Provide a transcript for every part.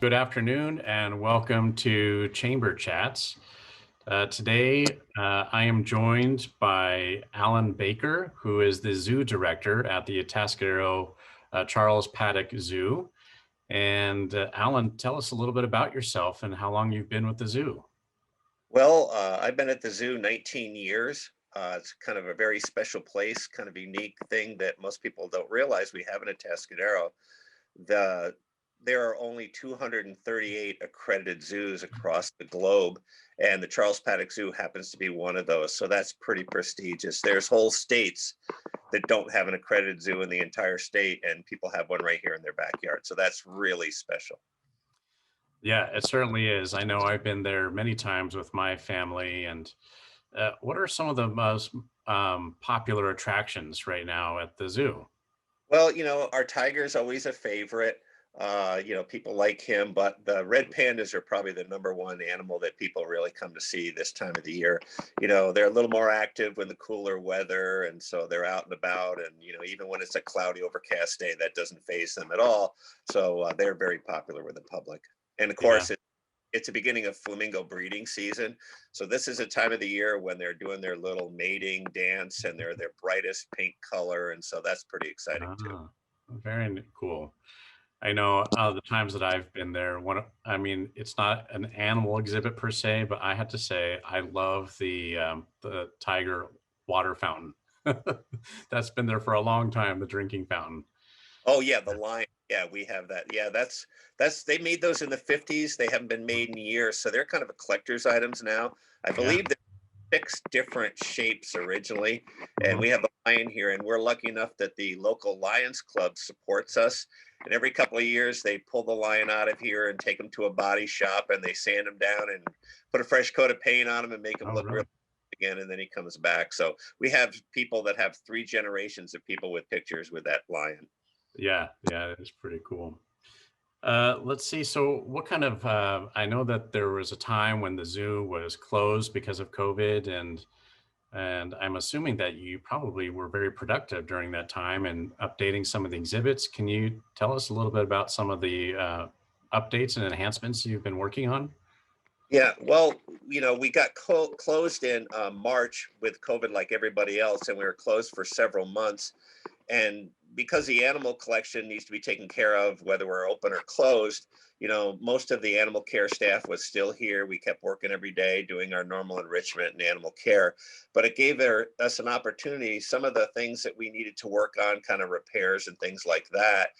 Good afternoon and welcome to Chamber Chats. Today, I am joined by Alan Baker, who is the zoo director at the Atascadero Charles Paddock Zoo. And Alan, tell us a little bit about yourself and how long you've been with the zoo. Well, I've been at the zoo 19 years. It's kind of a very special place, kind of unique thing that most people don't realize we have in Atascadero. The There are only 238 accredited zoos across the globe, and the Charles Paddock Zoo happens to be one of those. So that's pretty prestigious. There's whole states that don't have an accredited zoo in the entire state, and people have one right here in their backyard. So that's really special. Yeah, it certainly is. I know I've been there many times with my family. And what are some of the most popular attractions right now at the zoo? Well, our tiger is always a favorite. People like him, but the red pandas are probably the number one animal that people really come to see this time of the year. They're a little more active when the cooler weather, and so they're out and about. And even when it's a cloudy, overcast day, that doesn't faze them at all. So they're very popular with the public. And of Yeah. course, it's the beginning of flamingo breeding season. So this is a time of the year when they're doing their little mating dance and they're their brightest pink color. And so that's pretty exciting too. Ah, cool. I know the times that I've been there, it's not an animal exhibit per se, but I have to say I love the tiger water fountain. That's been there for a long time, the drinking fountain. Oh yeah, the lion. Yeah, we have that. Yeah, that's they made those in the 50s. They haven't been made in years. So they're kind of a collector's items now. I Yeah. believe six different shapes originally, and Mhm. we have the lion here, and we're lucky enough that the local Lions Club supports us, and every couple of years they pull the lion out of here and take him to a body shop, and they sand him down and put a fresh coat of paint on him and make him Oh, look real really? again, and then he comes back. So we have people that have three generations of people with pictures with that lion. Yeah, yeah, it's pretty cool. Let's see. So, what kind of? I know that there was a time when the zoo was closed because of COVID, and I'm assuming that you probably were very productive during that time and updating some of the exhibits. Can you tell us a little bit about some of the updates and enhancements you've been working on? Yeah, well, we got closed in March with COVID like everybody else, and we were closed for several months. And because the animal collection needs to be taken care of, whether we're open or closed, most of the animal care staff was still here. We kept working every day doing our normal enrichment and animal care, but it gave us an opportunity. Some of the things that we needed to work on, kind of repairs and things like that,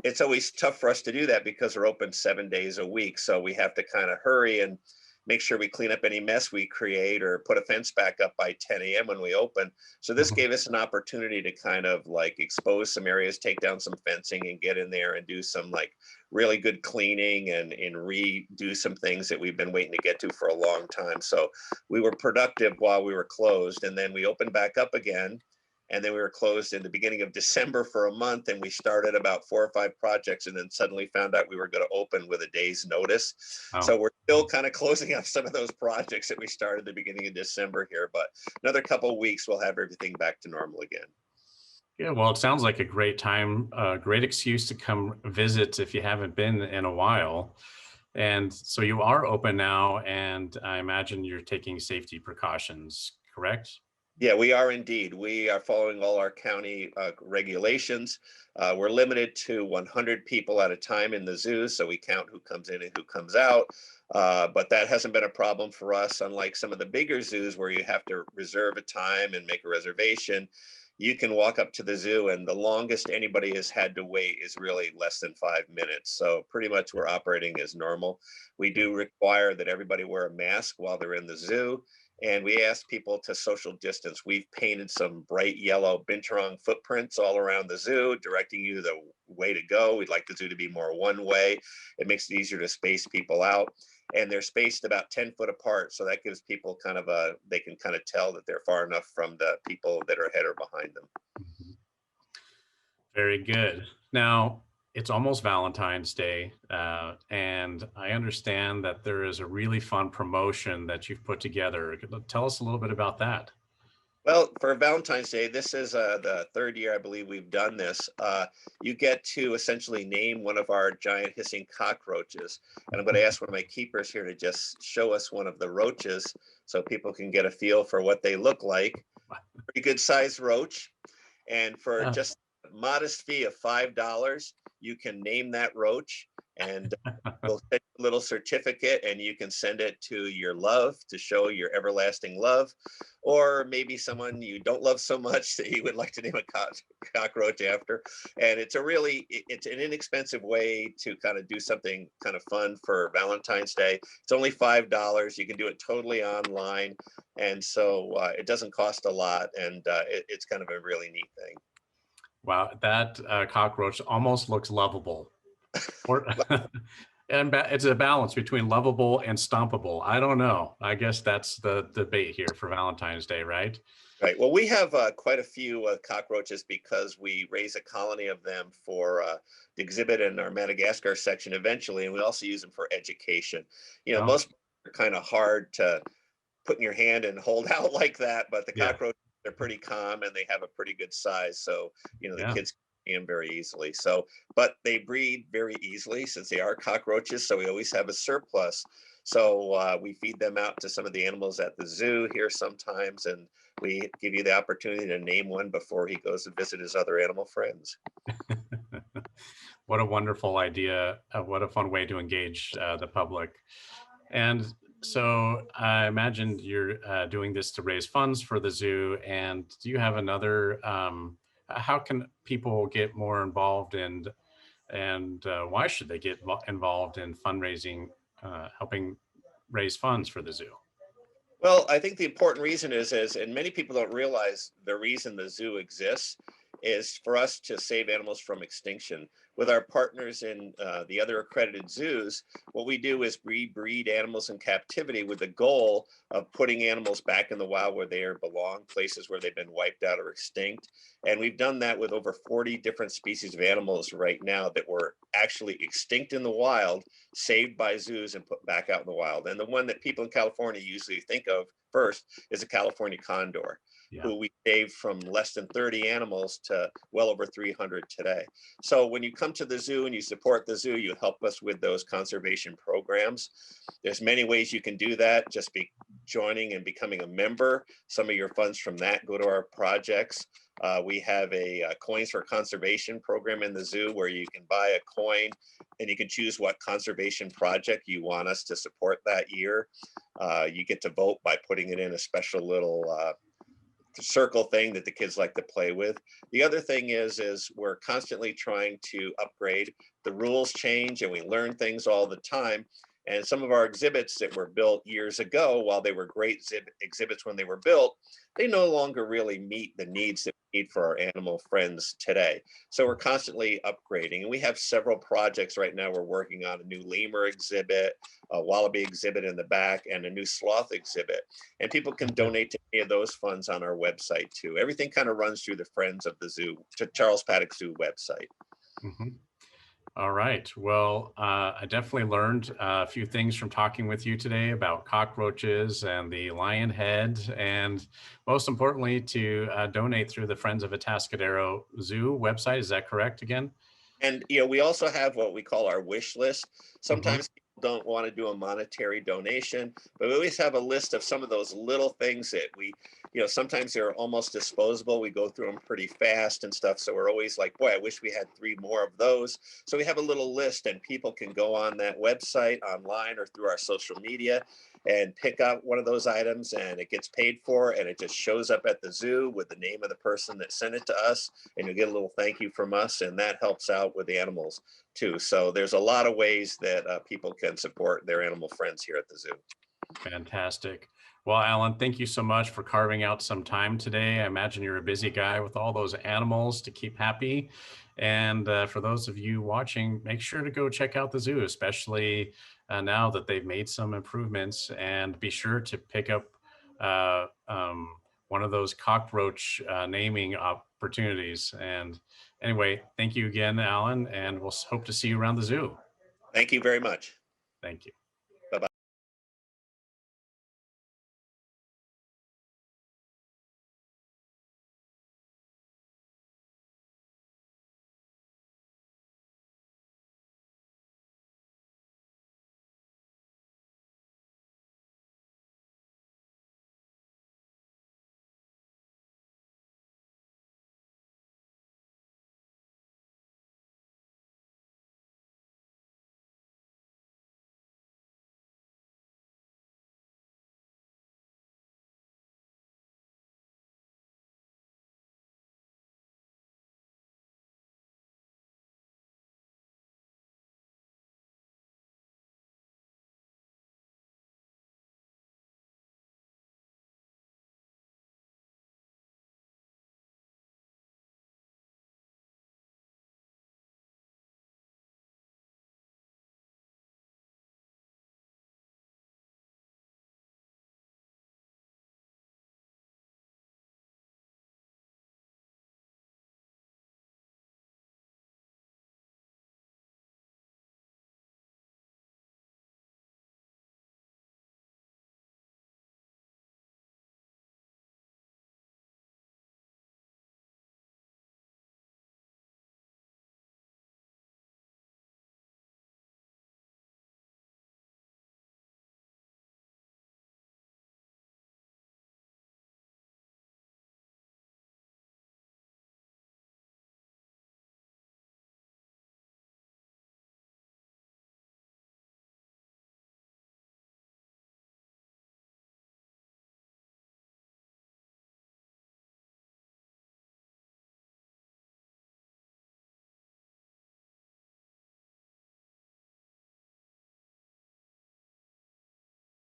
it's always tough for us to do that because we're open 7 days a week. So we have to kind of hurry and make sure we clean up any mess we create or put a fence back up by 10 a.m. when we open. So this Mhm. gave us an opportunity to kind of like expose some areas, take down some fencing and get in there and do some like really good cleaning and redo some things that we've been waiting to get to for a long time. So we were productive while we were closed, and then we opened back up again, and then we were closed in the beginning of December for a month, and we started about 4 or 5 projects, and then suddenly found out we were going to open with a day's notice. So Oh, we're still kind of closing up some of those projects that we started at the beginning of December here, but another couple of weeks we'll have everything back to normal again. yeah. Well, it sounds like a great time, a great excuse to come visit if you haven't been in a while. And so you are open now, and I imagine you're taking safety precautions, correct? Yeah, we are indeed. We are following all our county regulations. We're limited to 100 people at a time in the zoo, so we count who comes in and who comes out. But that hasn't been a problem for us, unlike some of the bigger zoos where you have to reserve a time and make a reservation. You can walk up to the zoo, and the longest anybody has had to wait is really less than 5 minutes. So, pretty much, we're operating as normal. We Yeah. do require that everybody wear a mask while they're in the zoo, and we ask people to social distance. We've painted some bright yellow binturong footprints all around the zoo, directing you the way to go. We'd like the zoo to be more one way. It makes it easier to space people out. And they're spaced about 10 foot apart. So that gives people kind of they can kind of tell that they're far enough from the people that are ahead or behind them. Mhm. Very good. Now, it's almost Valentine's Day, and I understand that there is a really fun promotion that you've put together. Tell us a little bit about that. Well, for Valentine's Day, this is the third year I believe we've done this. You get to essentially name one of our giant hissing cockroaches. And I'm going to ask one of my keepers here to just show us one of the roaches so people can get a feel for what they look like. Pretty good sized roach. And for Uh, just a modest fee of $5, you can name that roach, and we'll send you a little certificate, and you can send it to your love to show your everlasting love, or maybe someone you don't love so much that you would like to name a cockroach after. And it's an inexpensive way to kind of do something kind of fun for Valentine's Day. It's only $5. You can do it totally online, and so it doesn't cost a lot, and it's kind of a really neat thing. wow, that cockroach almost looks lovable. Or and it's a balance between lovable and stompable. I don't know. I guess that's the debate here for Valentine's Day, right? Right. Well, we have quite a few cockroaches because we raise a colony of them for the exhibit in our Madagascar section eventually, and we also use them for education. Oh, Most are kind of hard to put in your hand and hold out like that, but the yeah, cockroaches, they're pretty calm and they have a pretty good size. So, the yeah. kids can see them very easily. So, but they breed very easily since they are cockroaches. So we always have a surplus. So we feed them out to some of the animals at the zoo here sometimes, and we give you the opportunity to name one before he goes to visit his other animal friends. What a wonderful idea. What a fun way to engage the public. And so I imagine you're doing this to raise funds for the zoo. And do you have another, how can people get more involved and why should they get involved in fundraising, helping raise funds for the zoo? Well, I think the important reason is, and many people don't realize the reason the zoo exists is for us to save animals from extinction. With our partners in the other accredited zoos, what we do is breed animals in captivity with the goal of putting animals back in the wild where they belong, places where they've been wiped out or extinct. And we've done that with over 40 different species of animals right now that were actually extinct in the wild, saved by zoos and put back out in the wild. And the one that people in California usually think of first is a California condor, Yeah. who we saved from less than 30 animals to well over 300 today. So when you come to the zoo and you support the zoo, you help us with those conservation programs. There's many ways you can do that. Just be joining and becoming a member. Some of your funds from that go to our projects. We have a coins for conservation program in the zoo where you can buy a coin and you can choose what conservation project you want us to support that year. You get to vote by putting it in a special little circle thing that the kids like to play with. The other thing is we're constantly trying to upgrade. The rules change and we learn things all the time. And some of our exhibits that were built years ago, while they were great exhibits when they were built, they no longer really meet the needs that we need for our animal friends today. So we're constantly upgrading. And we have several projects right now. We're working on a new lemur exhibit, a wallaby exhibit in the back, and a new sloth exhibit. And people can donate to any of those funds on our website too. Everything kind of runs through the Friends of the Zoo, to Charles Paddock Zoo website. Mhm. All right. Well, I definitely learned a few things from talking with you today about cockroaches and the lion head, and most importantly, to donate through the Friends of Atascadero Zoo website. Is that correct again? And we also have what we call our wish list. Hmm. Sometimes people don't want to do a monetary donation, but we always have a list of some of those little things that sometimes they're almost disposable. We go through them pretty fast and stuff. So we're always like, boy, I wish we had three more of those. So we have a little list, and people can go on that website online or through our social media and pick up one of those items, and it gets paid for, and it just shows up at the zoo with the name of the person that sent it to us, and you'll get a little thank you from us, and that helps out with the animals too. So there's a lot of ways that people can support their animal friends here at the zoo. Fantastic. Well, Alan, thank you so much for carving out some time today. I imagine you're a busy guy with all those animals to keep happy. And for those of you watching, make sure to go check out the zoo, especially now that they've made some improvements. And be sure to pick up uh, um, one of those cockroach naming opportunities. And anyway, thank you again, Alan, and we'll hope to see you around the zoo. Thank you very much. Thank you.